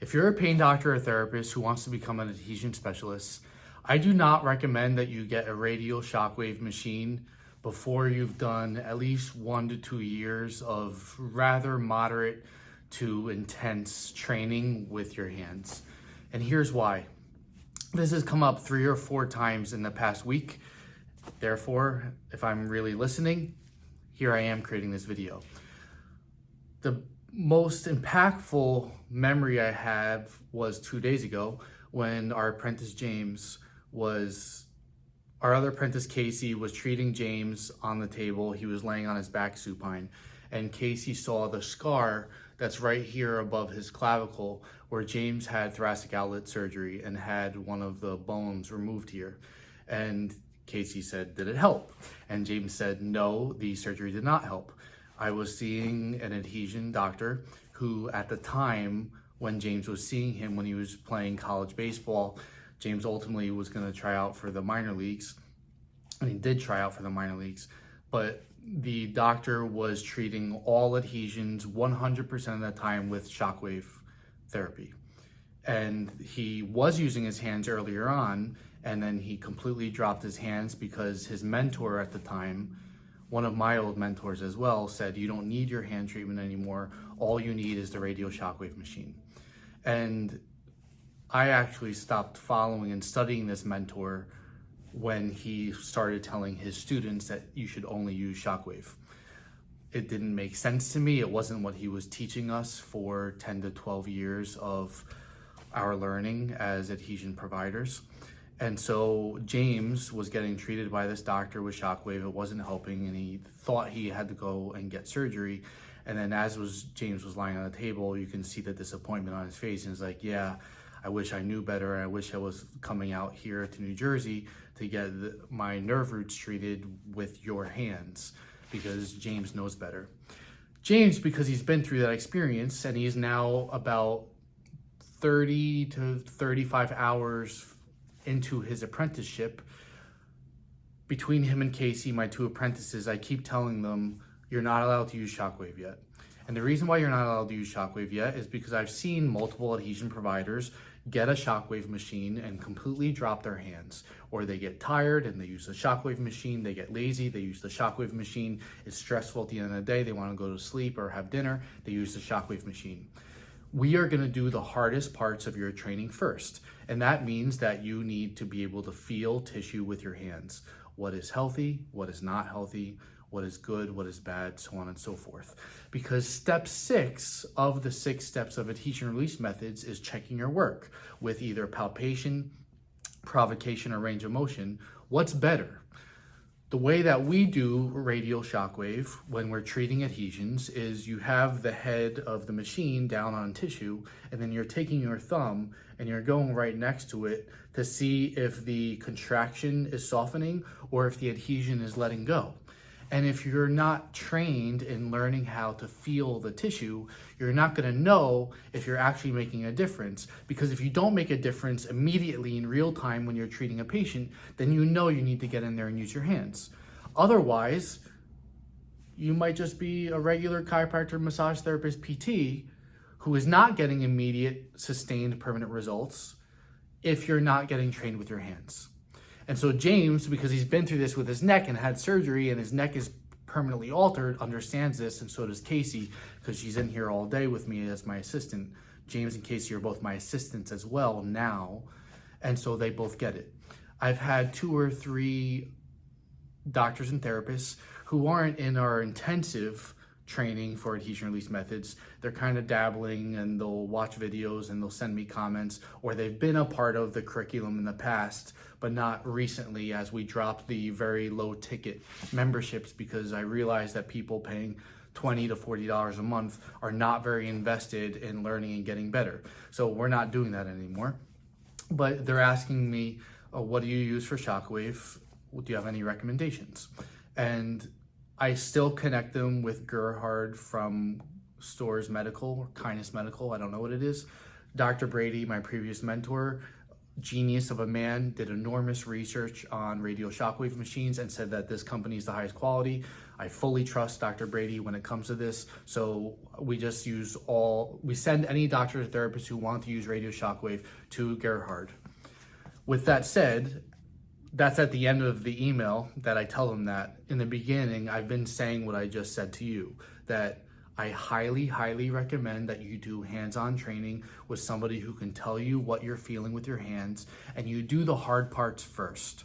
If you're a pain doctor or therapist who wants to become an adhesion specialist, I do not recommend that you get a radial shockwave machine before you've done at least 1 to 2 years of rather moderate to intense training with your hands. And here's why. This has come up 3 or 4 times in the past week. Therefore, if I'm really listening, here I am creating this video. The most impactful memory I have was 2 days ago when our apprentice our other apprentice Casey was treating James on the table. He was laying on his back supine, and Casey saw the scar that's right here above his clavicle where James had thoracic outlet surgery and had one of the bones removed here. And Casey said, "Did it help?" And James said, "No, the surgery did not help." I was seeing an adhesion doctor who, at the time when James was seeing him when he was playing college baseball, James ultimately was going to try out for the minor leagues, and he did try out for the minor leagues, but the doctor was treating all adhesions 100% of the time with shockwave therapy. And he was using his hands earlier on, and then he completely dropped his hands because his mentor at the time, one of my old mentors as well, said, "You don't need your hand treatment anymore. All you need is the radial shockwave machine." And I actually stopped following and studying this mentor when he started telling his students that you should only use shockwave. It didn't make sense to me. It wasn't what he was teaching us for 10 to 12 years of our learning as adhesion providers. And so James was getting treated by this doctor with shockwave. It wasn't helping, and he thought he had to go and get surgery. And then James was lying on the table, you can see the disappointment on his face, and he's like, "Yeah, I wish I knew better. I wish I was coming out here to New Jersey to get my nerve roots treated with your hands, because James knows better." James, because he's been through that experience, and he's now about 30 to 35 hours into his apprenticeship, between him and Casey, my 2 apprentices, I keep telling them, "You're not allowed to use shockwave yet." And the reason why you're not allowed to use shockwave yet is because I've seen multiple adhesion providers get a shockwave machine and completely drop their hands, or they get tired and they use the shockwave machine, they get lazy, they use the shockwave machine, it's stressful at the end of the day, they want to go to sleep or have dinner, they use the shockwave machine. We are going to do the hardest parts of your training first, and that means that you need to be able to feel tissue with your hands. What is healthy, what is not healthy, what is good, what is bad, so on and so forth. Because step 6 of the 6 steps of adhesion release methods is checking your work with either palpation, provocation, or range of motion. What's better? The way that we do radial shockwave when we're treating adhesions is you have the head of the machine down on tissue, and then you're taking your thumb and you're going right next to it to see if the contraction is softening or if the adhesion is letting go. And if you're not trained in learning how to feel the tissue, you're not going to know if you're actually making a difference. Because if you don't make a difference immediately in real time when you're treating a patient, then you know you need to get in there and use your hands. Otherwise, you might just be a regular chiropractor, massage therapist, PT, who is not getting immediate, sustained, permanent results if you're not getting trained with your hands. And so James, because he's been through this with his neck and had surgery and his neck is permanently altered, understands this, and so does Casey, because she's in here all day with me as my assistant. James and Casey are both my assistants as well now, and so they both get it. I've had 2 or 3 doctors and therapists who aren't in our intensive training for adhesion release methods. They're kind of dabbling, and they'll watch videos and they'll send me comments, or they've been a part of the curriculum in the past, but not recently, as we dropped the very low ticket memberships, because I realized that people paying $20 to $40 a month are not very invested in learning and getting better. So we're not doing that anymore. But they're asking me, "What do you use for shockwave? Do you have any recommendations?" And I still connect them with Gerhard from Stores Medical or Kindness Medical. I don't know what it is. Dr. Brady, my previous mentor, genius of a man, did enormous research on radial shockwave machines and said that this company is the highest quality. I fully trust Dr. Brady when it comes to this. So we send any doctor or therapist who want to use radio shockwave to Gerhard. With that said, that's at the end of the email that I tell them that. In the beginning, I've been saying what I just said to you, that I highly, highly recommend that you do hands-on training with somebody who can tell you what you're feeling with your hands, and you do the hard parts first.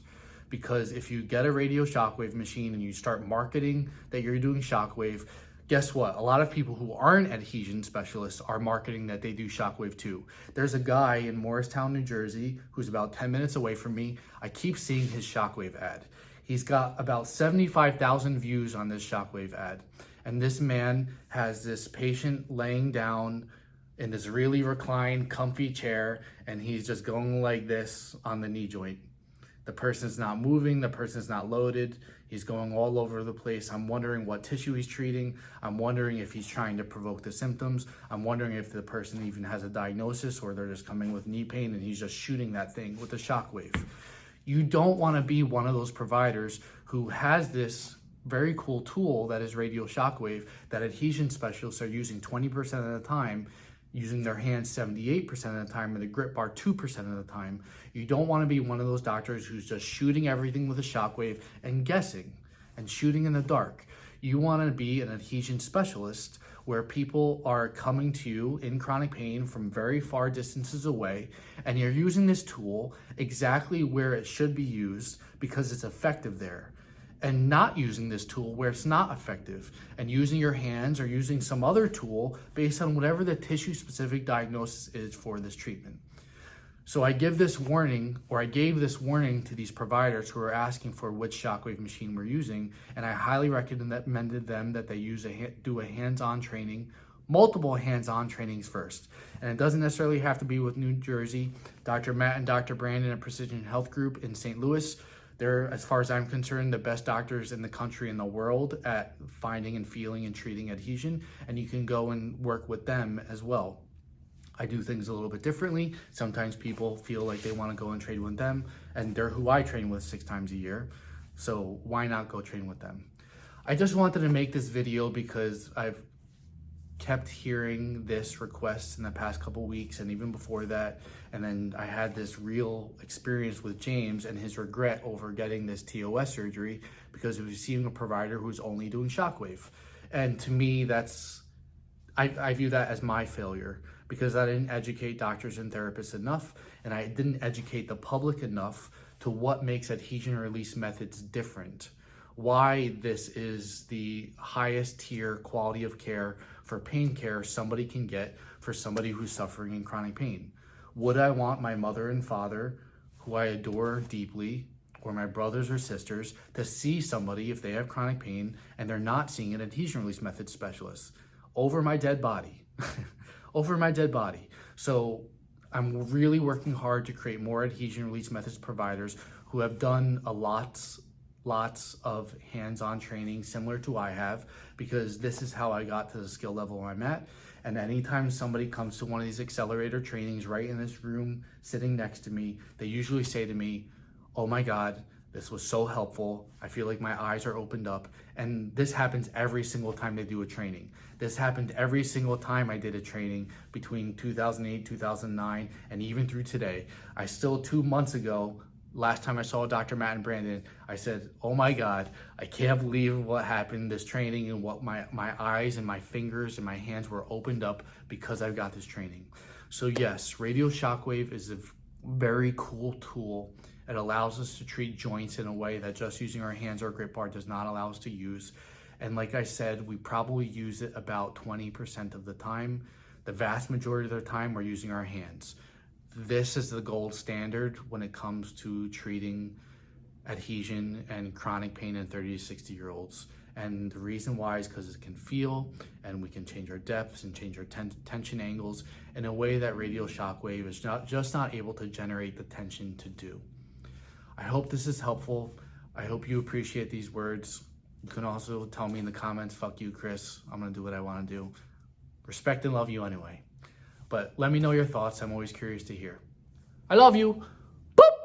Because if you get a radio shockwave machine and you start marketing that you're doing shockwave, guess what? A lot of people who aren't adhesion specialists are marketing that they do shockwave too. There's a guy in Morristown, New Jersey, who's about 10 minutes away from me. I keep seeing his shockwave ad. He's got about 75,000 views on this shockwave ad. And this man has this patient laying down in this really reclined, comfy chair, and he's just going like this on the knee joint. The person's not moving, the person's not loaded, he's going all over the place. I'm wondering what tissue he's treating. I'm wondering if he's trying to provoke the symptoms. I'm wondering if the person even has a diagnosis or they're just coming with knee pain and he's just shooting that thing with a shockwave. You don't want to be one of those providers who has this very cool tool that is radio shockwave that adhesion specialists are using 20% of the time, using their hands 78% of the time, and the grip bar 2% of the time. You don't want to be one of those doctors who's just shooting everything with a shockwave and guessing and shooting in the dark. You want to be an adhesion specialist where people are coming to you in chronic pain from very far distances away, and you're using this tool exactly where it should be used because it's effective there, and not using this tool where it's not effective, and using your hands or using some other tool based on whatever the tissue-specific diagnosis is for this treatment. So I gave this warning to these providers who are asking for which shockwave machine we're using, and I highly recommended them that they do a hands-on training, multiple hands-on trainings first. And it doesn't necessarily have to be with New Jersey. Dr. Matt and Dr. Brandon at Precision Health Group in St. Louis, they're, as far as I'm concerned, the best doctors in the country and the world at finding and feeling and treating adhesion, and you can go and work with them as well. I do things a little bit differently. Sometimes people feel like they want to go and train with them, and they're who I train with 6 times a year, so why not go train with them? I just wanted to make this video because I've kept hearing this request in the past couple weeks and even before that, and then I had this real experience with James and his regret over getting this TOS surgery because he was seeing a provider who's only doing shockwave. And to me, I view that as my failure because I didn't educate doctors and therapists enough, and I didn't educate the public enough to what makes adhesion release methods different, why this is the highest tier quality of care for pain care somebody can get for somebody who's suffering in chronic pain. Would I want my mother and father, who I adore deeply, or my brothers or sisters, to see somebody if they have chronic pain and they're not seeing an adhesion release method specialist over my dead body? Over my dead body. So I'm really working hard to create more adhesion release methods providers who have done lots of hands-on training similar to I have, because this is how I got to the skill level I'm at. And anytime somebody comes to one of these accelerator trainings right in this room sitting next to me, they usually say to me, "Oh my God, this was so helpful. I feel like my eyes are opened up." And this happens every single time they do a training. This happened every single time I did a training between 2008, 2009, and even through today. I still, 2 months ago, last time I saw Dr. Matt and Brandon, I said, "Oh my God, I can't believe what happened this training and what my eyes and my fingers and my hands were opened up because I've got this training." So yes, radio shockwave is a very cool tool. It allows us to treat joints in a way that just using our hands or grip bar does not allow us to use. And like I said, we probably use it about 20% of the time. The vast majority of the time, we're using our hands. This is the gold standard when it comes to treating adhesion and chronic pain in 30 to 60-year-olds. And the reason why is because it can feel, and we can change our depths and change our tension angles in a way that radio shockwave is not able to generate the tension to do. I hope this is helpful. I hope you appreciate these words. You can also tell me in the comments, "Fuck you, Chris. I'm gonna do what I wanna do." Respect and love you anyway. But let me know your thoughts. I'm always curious to hear. I love you.